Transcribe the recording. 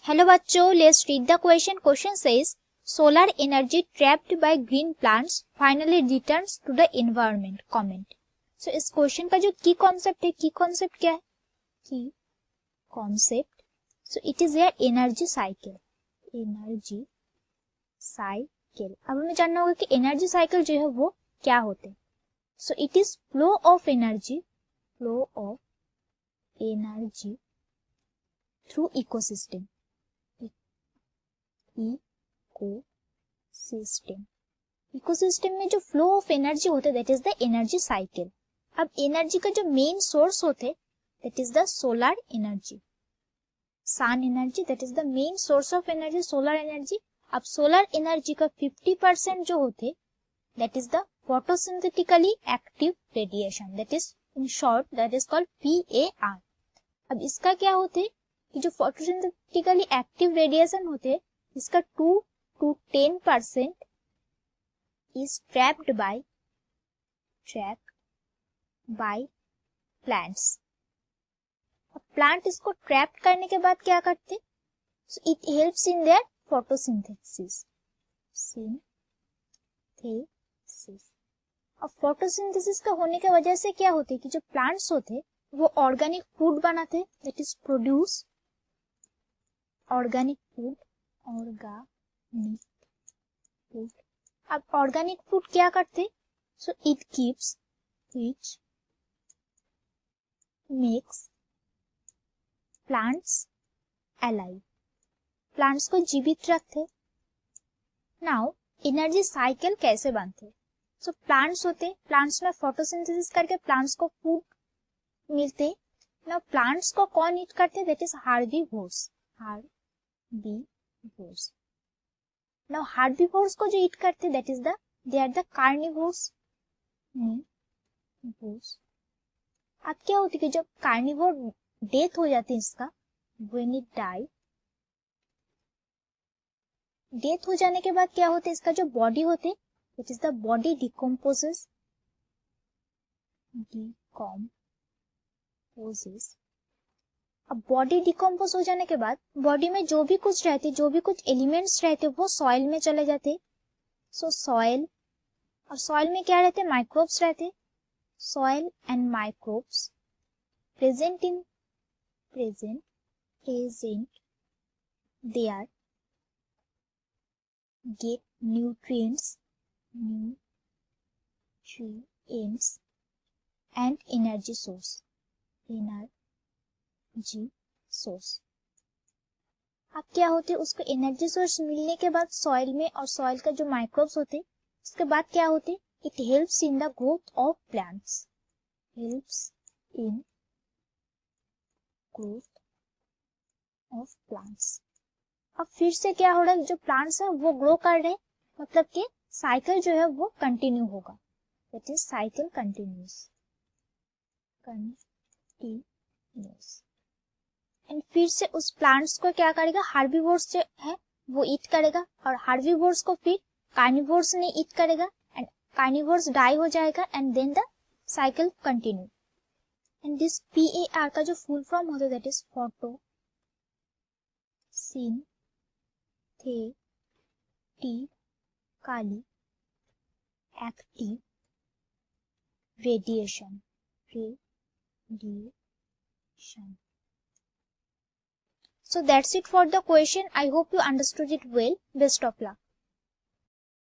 Hello बच्चों, let's read the question. Question says solar energy trapped by green plants finally returns to the environment. Comment. So इस question का जो की concept है, की concept क्या है? की concept, so it is your energy cycle. Energy cycle. अब हमें जानना होगा कि एनर्जी साइकिल जो है वो क्या होते हैं. So it is flow of energy through ecosystem. Ecosystem में जो फ्लो ऑफ एनर्जी होते that is the energy cycle. अब एनर्जी का जो मेन सोर्स होते that is the solar energy, sun energy. That is the main source of energy, solar energy. अब solar energy का 50% जो होते that is the photosynthetically active radiation. That is in short that is called PAR. अब इसका क्या होते कि जो फोटोसिंथेटिकली एक्टिव रेडिएशन होते इसका 2 to 10% is trapped by plants. अब प्लांट इसको ट्रैप करने के बाद क्या करते? So it helps in their photosynthesis. अब फोटोसिंथेसिस का होने की वजह से क्या होते कि जो प्लांट्स होते वो ऑर्गेनिक फूड बनाते, that is produce organic food. अब ऑर्गेनिक फूड क्या करते? So it keeps which makes plants alive. Plants को जीवित रखते. नाउ एनर्जी साइकिल कैसे बनते? सो प्लांट्स होते, प्लांट्स में फोटोसिंथेसिस करके प्लांट्स को फूड मिलते. नाउ प्लांट्स को कौन ईट करते? That is herbivores. Now herbivores को जो ईट करते that is the they are the carnivores. अब क्या होती है कि जब कार्निवोर डेथ हो जाती है इसका, व्हेन इट डाई, डेथ हो जाने के बाद क्या होता है इसका जो बॉडी होते it is the body decomposes. अब बॉडी डिकम्पोज हो जाने के बाद बॉडी में जो भी कुछ रहते, जो भी कुछ एलिमेंट्स रहते वो सॉइल में चले जाते. सो सॉइल, और सॉइल में क्या रहते? माइक्रोब्स रहते. Soil and microbes present they are get nutrients and energy source. अब क्या होते उसको एनर्जी सोर्स मिलने के बाद सॉइल में, और सॉइल का जो माइक्रोब्स होते उसके बाद क्या होते? It helps in the growth of plants. अब फिर से क्या हो रहा है, जो प्लांट्स है वो ग्रो कर रहे, मतलब कि साइकिल जो है वो कंटिन्यू होगा. That is cycle continuous. And फिर से उस प्लांट्स को क्या करेगा? हार्बीवोर्स जो है वो ईट करेगा, और हार्बीवोर्स को फिर कार्निवोर्स ने ईट करेगा, एंड कार्निवोर्स डाई हो जाएगा, and then the cycle continue. And this PAR का जो फुल फॉर्म होता है that is photosynthetically active radiation. So that's it for the question. I hope you understood it well. Best of luck.